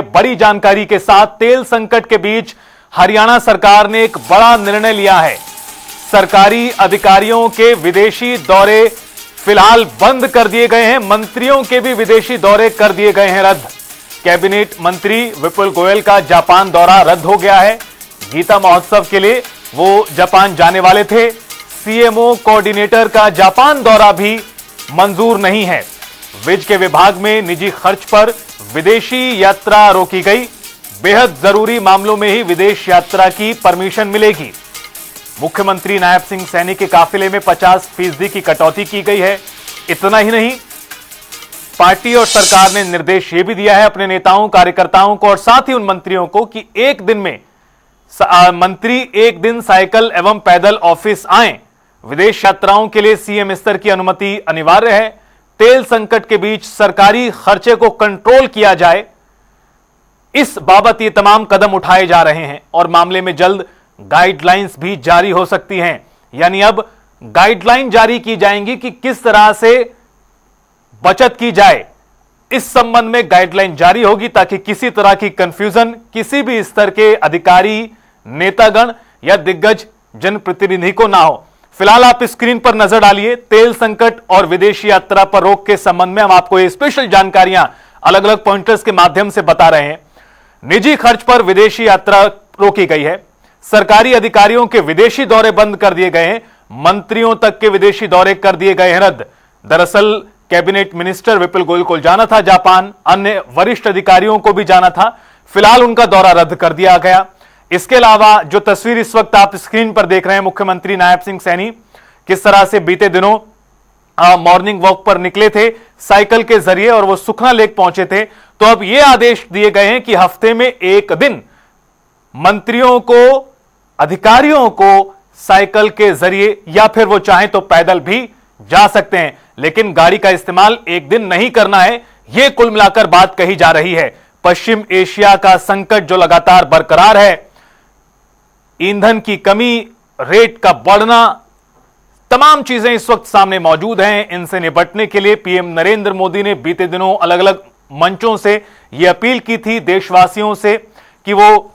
बड़ी जानकारी के साथ तेल संकट के बीच हरियाणा सरकार ने एक बड़ा निर्णय लिया है। सरकारी अधिकारियों के विदेशी दौरे फिलहाल बंद कर दिए गए हैं। मंत्रियों के भी विदेशी दौरे कर दिए गए हैं रद्द। कैबिनेट मंत्री विपुल गोयल का जापान दौरा रद्द हो गया है। गीता महोत्सव के लिए वो जापान जाने वाले थे। सीएमओ कोऑर्डिनेटर का जापान दौरा भी मंजूर नहीं है। विज के विभाग में निजी खर्च पर विदेशी यात्रा रोकी गई। बेहद जरूरी मामलों में ही विदेश यात्रा की परमिशन मिलेगी। मुख्यमंत्री नायब सिंह सैनी के काफिले में 50% की कटौती की गई है। इतना ही नहीं, पार्टी और सरकार ने निर्देश यह भी दिया है अपने नेताओं, कार्यकर्ताओं को और साथ ही उन मंत्रियों को कि एक दिन में मंत्री एक दिन साइकिल एवं पैदल ऑफिस आए। विदेश यात्राओं के लिए सीएम स्तर की अनुमति अनिवार्य है। तेल संकट के बीच सरकारी खर्चे को कंट्रोल किया जाए, इस बाबत ये तमाम कदम उठाए जा रहे हैं और मामले में जल्द गाइडलाइंस भी जारी हो सकती हैं। यानी अब गाइडलाइन जारी की जाएंगी कि किस तरह से बचत की जाए। इस संबंध में गाइडलाइन जारी होगी ताकि किसी तरह की कंफ्यूजन किसी भी स्तर के अधिकारी, नेतागण या दिग्गज जनप्रतिनिधि को ना हो। फिलहाल आप स्क्रीन पर नजर डालिए। तेल संकट और विदेशी यात्रा पर रोक के संबंध में हम आपको ये स्पेशल जानकारियां अलग अलग पॉइंटर्स के माध्यम से बता रहे हैं। निजी खर्च पर विदेशी यात्रा रोकी गई है। सरकारी अधिकारियों के विदेशी दौरे बंद कर दिए गए हैं। मंत्रियों तक के विदेशी दौरे कर दिए गए हैं रद्द। दरअसल कैबिनेट मिनिस्टर विपुल गोयल को जाना था जापान, अन्य वरिष्ठ अधिकारियों को भी जाना था। फिलहाल उनका दौरा रद्द कर दिया गया। इसके अलावा जो तस्वीर इस वक्त आप स्क्रीन पर देख रहे हैं, मुख्यमंत्री नायब सिंह सैनी किस तरह से बीते दिनों मॉर्निंग वॉक पर निकले थे साइकिल के जरिए और वो सुखना लेक पहुंचे थे। तो अब ये आदेश दिए गए हैं कि हफ्ते में एक दिन मंत्रियों को, अधिकारियों को साइकिल के जरिए या फिर वो चाहें तो पैदल भी जा सकते हैं, लेकिन गाड़ी का इस्तेमाल एक दिन नहीं करना है। यह कुल मिलाकर बात कही जा रही है। पश्चिम एशिया का संकट जो लगातार बरकरार है, ईंधन की कमी, रेट का बढ़ना, तमाम चीजें इस वक्त सामने मौजूद हैं। इनसे निपटने के लिए पीएम नरेंद्र मोदी ने बीते दिनों अलग अलग मंचों से यह अपील की थी देशवासियों से कि वो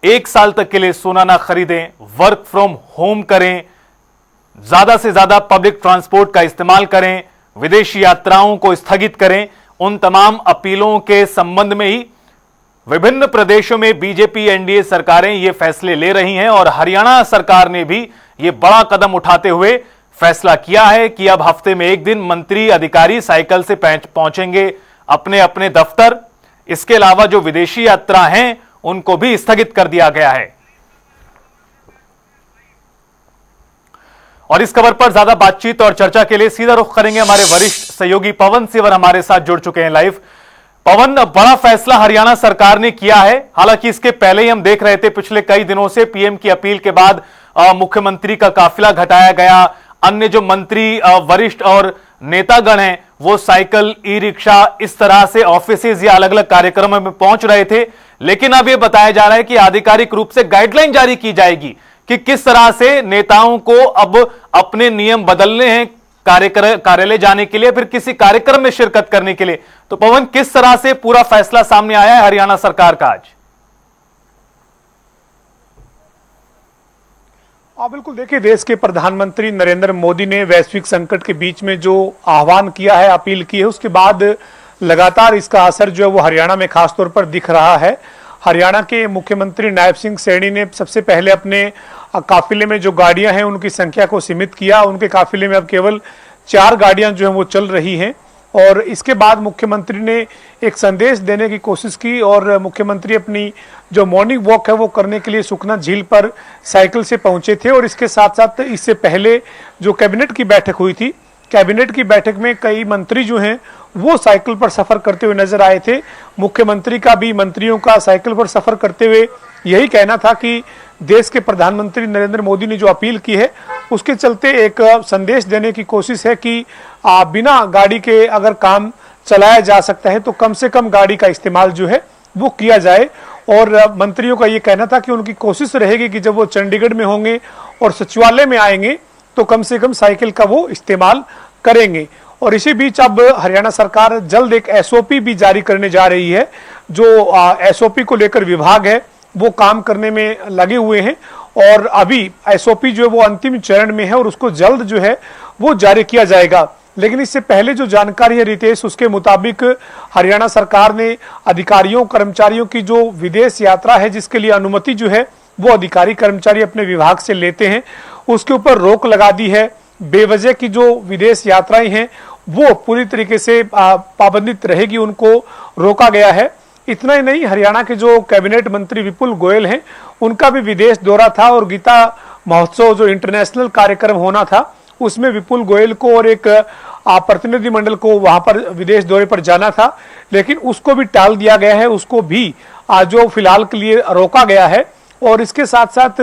एक साल तक के लिए सोना ना खरीदें, वर्क फ्रॉम होम करें, ज्यादा से ज्यादा पब्लिक ट्रांसपोर्ट का इस्तेमाल करें, विदेशी यात्राओं को स्थगित करें। उन तमाम अपीलों के संबंध में ही विभिन्न प्रदेशों में बीजेपी एनडीए सरकारें ये फैसले ले रही हैं और हरियाणा सरकार ने भी ये बड़ा कदम उठाते हुए फैसला किया है कि अब हफ्ते में एक दिन मंत्री, अधिकारी साइकिल से पहुंचेंगे अपने अपने दफ्तर। इसके अलावा जो विदेशी यात्रा हैं उनको भी स्थगित कर दिया गया है। और इस खबर पर ज्यादा बातचीत और चर्चा के लिए सीधा रुख करेंगे हमारे वरिष्ठ सहयोगी पवन सिवर हमारे साथ जुड़ चुके हैं लाइव। पवन, बड़ा फैसला हरियाणा सरकार ने किया है। हालांकि इसके पहले ही हम देख रहे थे पिछले कई दिनों से पीएम की अपील के बाद मुख्यमंत्री का काफिला घटाया गया। अन्य जो मंत्री, वरिष्ठ और नेतागण हैं वो साइकिल, ई रिक्शा, इस तरह से ऑफिसेज या अलग अलग कार्यक्रमों में पहुंच रहे थे। लेकिन अब यह बताया जा रहा है कि आधिकारिक रूप से गाइडलाइन जारी की जाएगी कि किस तरह से नेताओं को अब अपने नियम बदलने हैं कार्यालय जाने के लिए, फिर किसी कार्यक्रम में शिरकत करने के लिए। तो पवन, किस तरह से पूरा फैसला सामने आया है हरियाणा सरकार का आज? बिल्कुल, देखिए, देश के प्रधानमंत्री नरेंद्र मोदी ने वैश्विक संकट के बीच में जो आह्वान किया है, अपील की है, उसके बाद लगातार इसका असर जो है वो हरियाणा में खासतौर पर दिख रहा है। हरियाणा के मुख्यमंत्री नायब सिंह सैनी ने सबसे पहले अपने काफिले में जो गाड़ियां हैं उनकी संख्या को सीमित किया। उनके काफिले में अब केवल 4 गाड़ियां जो हैं वो चल रही हैं और इसके बाद मुख्यमंत्री ने एक संदेश देने की कोशिश की और मुख्यमंत्री अपनी जो मॉर्निंग वॉक है वो करने के लिए सुखना झील पर साइकिल से पहुंचे थे। और इसके साथ साथ इससे पहले जो कैबिनेट की बैठक हुई थी, कैबिनेट की बैठक में कई मंत्री जो हैं वो साइकिल पर सफर करते हुए नजर आए थे। मुख्यमंत्री का भी मंत्रियों का साइकिल पर सफर करते हुए यही कहना था कि देश के प्रधानमंत्री नरेंद्र मोदी ने जो अपील की है उसके चलते एक संदेश देने की कोशिश है कि बिना गाड़ी के अगर काम चलाया जा सकता है तो कम से कम गाड़ी का इस्तेमाल जो है वो किया जाए। और मंत्रियों का ये कहना था कि उनकी कोशिश रहेगी कि जब वो चंडीगढ़ में होंगे और सचिवालय में आएंगे तो कम से कम साइकिल का वो इस्तेमाल करेंगे। और इसी बीच अब हरियाणा सरकार जल्द एक एसओपी भी जारी करने जा रही है। जो एसओपी को लेकर विभाग है वो काम करने में लगे हुए हैं और अभी एसओपी जो है वो अंतिम चरण में है और उसको जल्द जो है वो जारी किया जाएगा। लेकिन इससे पहले जो जानकारी है रितेश, उसके मुताबिक हरियाणा सरकार ने अधिकारियों कर्मचारियों की जो विदेश यात्रा है जिसके लिए अनुमति जो है वो अधिकारी कर्मचारी अपने विभाग से लेते हैं, उसके ऊपर रोक लगा दी है। बेवजह की जो विदेश यात्राएं हैं वो पूरी तरीके से पाबंदित रहेगी, उनको रोका गया है। इतना ही नहीं, हरियाणा के जो कैबिनेट मंत्री विपुल गोयल हैं उनका भी विदेश दौरा था और गीता महोत्सव जो इंटरनेशनल कार्यक्रम होना था उसमें विपुल गोयल को और एक प्रतिनिधिमंडल को वहां पर विदेश दौरे पर जाना था, लेकिन उसको भी टाल दिया गया है, उसको भी जो फिलहाल के लिए रोका गया है। और इसके साथ साथ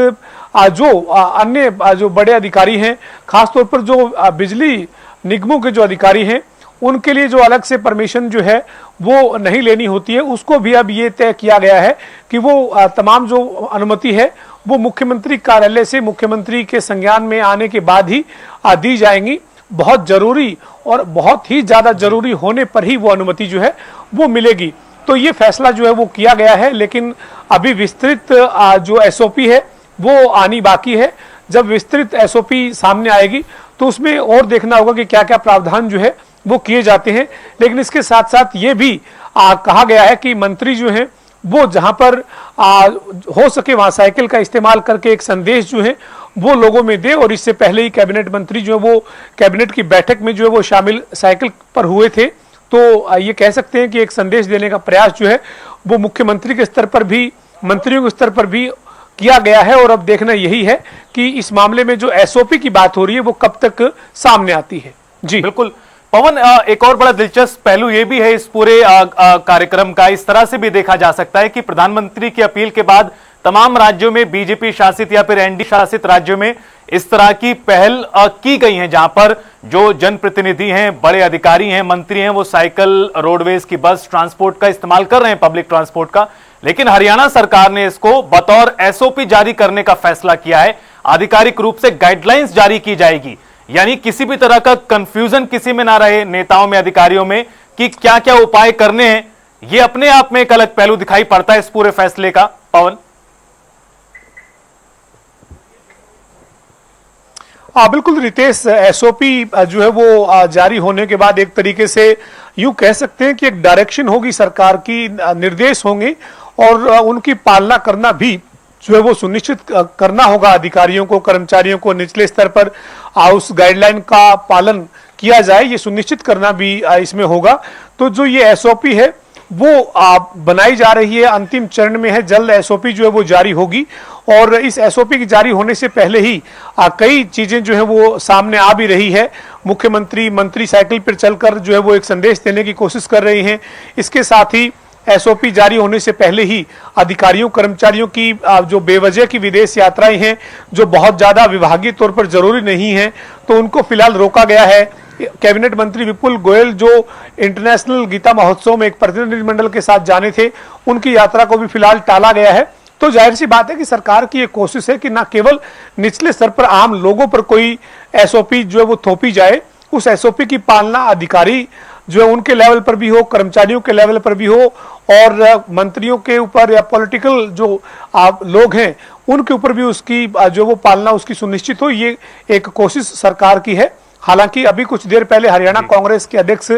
जो अन्य जो बड़े अधिकारी हैं, खासतौर पर जो बिजली निगमों के जो अधिकारी हैं उनके लिए जो अलग से परमिशन जो है वो नहीं लेनी होती है, उसको भी अब ये तय किया गया है कि वो तमाम जो अनुमति है वो मुख्यमंत्री कार्यालय से मुख्यमंत्री के संज्ञान में आने के बाद ही दी जाएंगी। बहुत जरूरी और बहुत ही ज्यादा जरूरी होने पर ही वो अनुमति जो है वो मिलेगी। तो ये फैसला जो है वो किया गया है, लेकिन अभी विस्तृत जो एसओपी है वो आनी बाकी है। जब विस्तृत एसओपी सामने आएगी तो उसमें और देखना होगा कि क्या क्या प्रावधान जो है वो किए जाते हैं। लेकिन इसके साथ साथ ये भी कहा गया है कि मंत्री जो हैं वो जहां पर हो सके वहां साइकिल का इस्तेमाल करके एक संदेश जो है वो लोगों में दे। और इससे पहले ही कैबिनेट मंत्री जो है वो कैबिनेट की बैठक में जो है वो शामिल साइकिल पर हुए थे, तो ये कह सकते हैं कि एक संदेश देने का प्रयास जो है वो मुख्यमंत्री के स्तर पर भी मंत्रियों के स्तर पर भी किया गया है। और अब देखना यही है कि इस मामले में जो एसओपी की बात हो रही है वो कब तक सामने आती है। जी बिल्कुल पवन, एक और बड़ा दिलचस्प पहलू यह भी है इस पूरे कार्यक्रम का, इस तरह से भी देखा जा सकता है कि प्रधानमंत्री की अपील के बाद तमाम राज्यों में बीजेपी शासित या फिर एनडीए शासित राज्यों में इस तरह की पहल की गई है, जहां पर जो जनप्रतिनिधि हैं, बड़े अधिकारी हैं, मंत्री हैं, वो साइकिल, रोडवेज की बस ट्रांसपोर्ट का इस्तेमाल कर रहे हैं, पब्लिक ट्रांसपोर्ट का। लेकिन हरियाणा सरकार ने इसको बतौर एसओपी जारी करने का फैसला किया है। आधिकारिक रूप से गाइडलाइंस जारी की जाएगी, यानी किसी भी तरह का कंफ्यूजन किसी में ना रहे, नेताओं में, अधिकारियों में, कि क्या क्या उपाय करने हैं। यह अपने आप में एक अलग पहलू दिखाई पड़ता है इस पूरे फैसले का। पवन, बिल्कुल रितेश, एसओपी जो है वो जारी होने के बाद एक तरीके से यूं कह सकते हैं कि एक डायरेक्शन होगी सरकार की, निर्देश होंगे और उनकी पालना करना भी जो है वो सुनिश्चित करना होगा। अधिकारियों को, कर्मचारियों को निचले स्तर पर उस गाइडलाइन का पालन किया जाए, ये सुनिश्चित करना भी इसमें होगा। तो जो ये एसओपी है वो बनाई जा रही है, अंतिम चरण में है, जल्द एसओपी जो है वो जारी होगी। और इस एसओपी की जारी होने से पहले ही कई चीजें जो है वो सामने आ भी रही है। मुख्यमंत्री, मंत्री साइकिल पर चलकर जो है वो एक संदेश देने की कोशिश कर रहे हैं। इसके साथ ही एसओपी जारी होने से पहले ही अधिकारियों कर्मचारियों की जो बेवजह की विदेश यात्राएं हैं, जो बहुत ज्यादा विभागीय तौर पर जरूरी नहीं है, तो उनको फिलहाल रोका गया है। कैबिनेट मंत्री विपुल गोयल जो इंटरनेशनल गीता महोत्सव में एक प्रतिनिधिमंडल के साथ जाने थे, उनकी यात्रा को भी फिलहाल टाला गया है। तो जाहिर सी बात है कि सरकार की ये कोशिश है कि न केवल निचले स्तर पर आम लोगों पर कोई एसओपी जो है वो थोपी जाए, उस एसओपी की पालना अधिकारी जो है उनके लेवल पर भी हो, कर्मचारियों के लेवल पर भी हो, और मंत्रियों के ऊपर या पॉलिटिकल जो लोग हैं उनके ऊपर भी उसकी जो वो पालना उसकी सुनिश्चित हो। ये एक कोशिश सरकार की है। हालांकि अभी कुछ देर पहले हरियाणा कांग्रेस के अध्यक्ष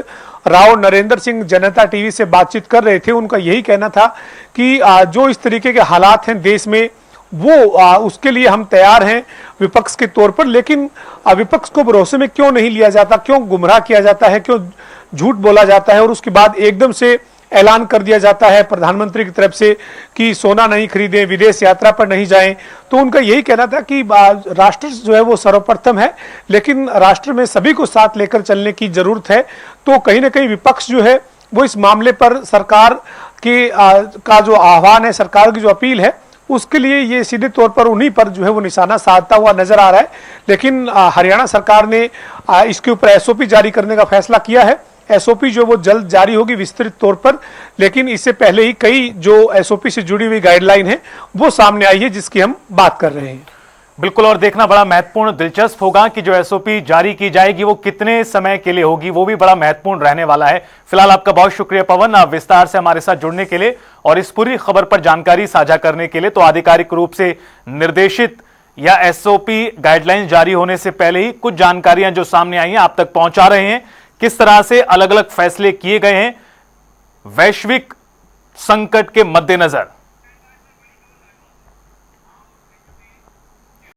राव नरेंद्र सिंह जनता टीवी से बातचीत कर रहे थे। उनका यही कहना था कि जो इस तरीके के हालात हैं देश में, वो उसके लिए हम तैयार हैं विपक्ष के तौर पर, लेकिन विपक्ष को भरोसे में क्यों नहीं लिया जाता, क्यों गुमराह किया जाता है, क्यों झूठ बोला जाता है और उसके बाद एकदम से ऐलान कर दिया जाता है प्रधानमंत्री की तरफ से कि सोना नहीं खरीदें, विदेश यात्रा पर नहीं जाएं। तो उनका यही कहना था कि राष्ट्र जो है वो सर्वप्रथम है, लेकिन राष्ट्र में सभी को साथ लेकर चलने की जरूरत है। तो कहीं ना कहीं विपक्ष जो है वो इस मामले पर सरकार के का जो आह्वान है, सरकार की जो अपील है, उसके लिए ये सीधे तौर पर उन्हीं पर जो है वो निशाना साधता हुआ नजर आ रहा है। लेकिन हरियाणा सरकार ने इसके ऊपर एसओपी जारी करने का फैसला किया है। एसओपी जो वो जल्द जारी होगी विस्तृत तौर पर, लेकिन इससे पहले ही कई जो एसओपी से जुड़ी हुई गाइडलाइन है वो सामने आई है जिसकी हम बात कर रहे हैं। बिल्कुल, और देखना बड़ा महत्वपूर्ण दिलचस्प होगा कि जो एसओपी जारी की जाएगी वो कितने समय के लिए होगी, वो भी बड़ा महत्वपूर्ण रहने वाला है। फिलहाल आपका बहुत शुक्रिया पवन, विस्तार से हमारे साथ जुड़ने के लिए और इस पूरी खबर पर जानकारी साझा करने के लिए। तो आधिकारिक रूप से निर्देशित या एसओपी गाइडलाइंस जारी होने से पहले ही कुछ जानकारियां जो सामने आई हैं आप तक पहुंचा रहे हैं, किस तरह से अलग अलग फैसले किए गए हैं वैश्विक संकट के मद्देनजर।